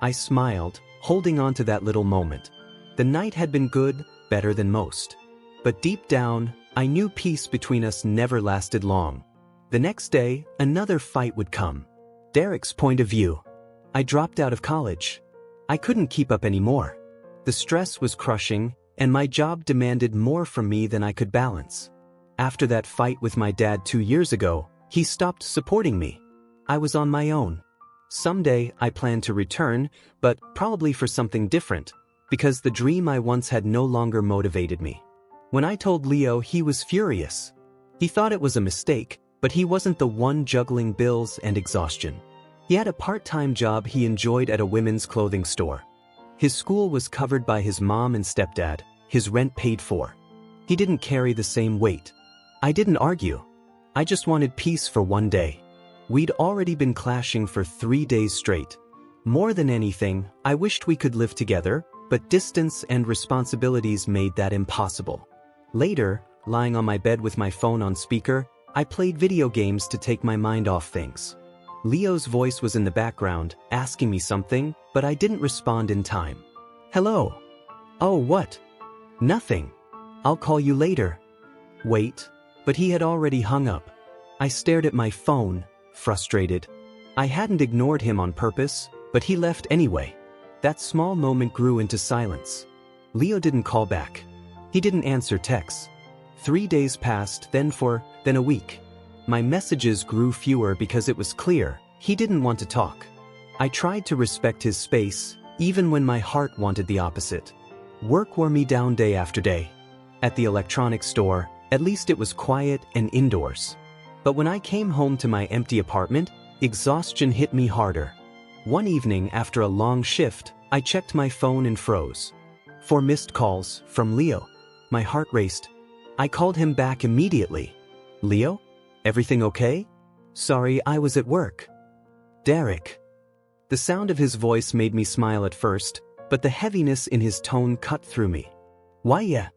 I smiled, holding on to that little moment. The night had been good, better than most. But deep down, I knew peace between us never lasted long. The next day, another fight would come. Derek's point of view. I dropped out of college. I couldn't keep up anymore. The stress was crushing, and my job demanded more from me than I could balance. After that fight with my dad 2 years ago, he stopped supporting me. I was on my own. Someday, I plan to return, but probably for something different, because the dream I once had no longer motivated me. When I told Leo, he was furious. He thought it was a mistake, but he wasn't the one juggling bills and exhaustion. He had a part-time job he enjoyed at a women's clothing store. His school was covered by his mom and stepdad, his rent paid for. He didn't carry the same weight. I didn't argue. I just wanted peace for one day. We'd already been clashing for 3 days straight. More than anything, I wished we could live together, but distance and responsibilities made that impossible. Later, lying on my bed with my phone on speaker, I played video games to take my mind off things. Leo's voice was in the background, asking me something, but I didn't respond in time. "Hello." "Oh, what?" "Nothing. I'll call you later." Wait, but he had already hung up. I stared at my phone, frustrated. I hadn't ignored him on purpose, but he left anyway. That small moment grew into silence. Leo didn't call back. He didn't answer texts. 3 days passed, then a week. My messages grew fewer because it was clear he didn't want to talk. I tried to respect his space, even when my heart wanted the opposite. Work wore me down day after day. At the electronics store, at least it was quiet and indoors. But when I came home to my empty apartment, exhaustion hit me harder. One evening after a long shift, I checked my phone and froze. 4 missed calls from Leo. My heart raced. I called him back immediately. "Leo? Everything okay?" "Sorry, I was at work." "Derek." The sound of his voice made me smile at first, but the heaviness in his tone cut through me. "Why, yeah?"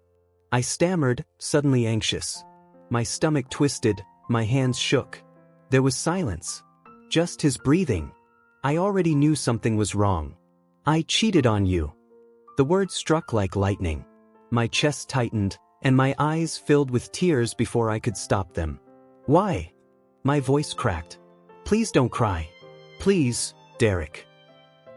I stammered, suddenly anxious. My stomach twisted, my hands shook. There was silence. Just his breathing. I already knew something was wrong. "I cheated on you." The words struck like lightning. My chest tightened, and my eyes filled with tears before I could stop them. "Why?" My voice cracked. "Please don't cry. Please, Derek."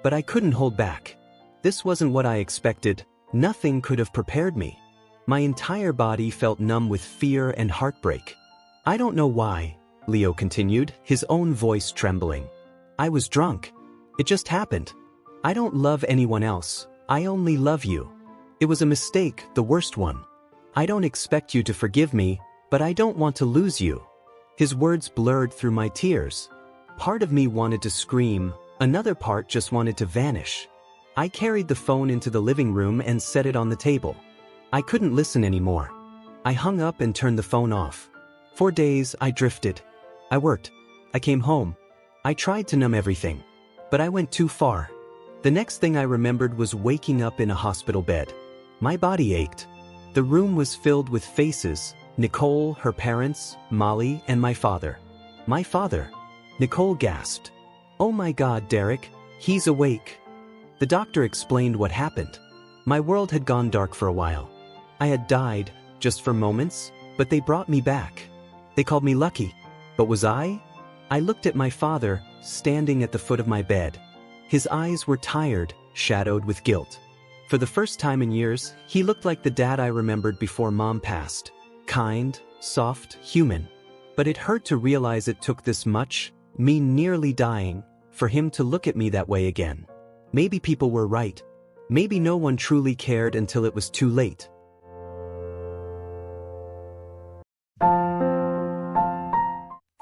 But I couldn't hold back. This wasn't what I expected, Nothing could have prepared me. My entire body felt numb with fear and heartbreak. I don't know why, Leo continued, his own voice trembling. I was drunk. It just happened. I don't love anyone else. I only love you. It was a mistake, the worst one. I don't expect you to forgive me, but I don't want to lose you. His words blurred through my tears. Part of me wanted to scream, another part just wanted to vanish. I carried the phone into the living room and set it on the table. I couldn't listen anymore. I hung up and turned the phone off. For days, I drifted. I worked. I came home. I tried to numb everything. But I went too far. The next thing I remembered was waking up in a hospital bed. My body ached. The room was filled with faces: Nicole, her parents, Molly, and my father. My father. Nicole gasped. "Oh my God, Derek, he's awake." The doctor explained what happened. My world had gone dark for a while. I had died, just for moments, but they brought me back. They called me lucky. But was I? I looked at my father, standing at the foot of my bed. His eyes were tired, shadowed with guilt. For the first time in years, he looked like the dad I remembered before Mom passed. Kind, soft, human. But it hurt to realize it took this much, me nearly dying, for him to look at me that way again. Maybe people were right. Maybe no one truly cared until it was too late.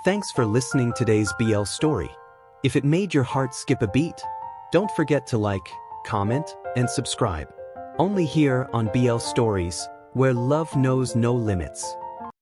Thanks for listening to today's BL story. If it made your heart skip a beat, don't forget to like, comment, and subscribe. Only here on BL Stories, where love knows no limits.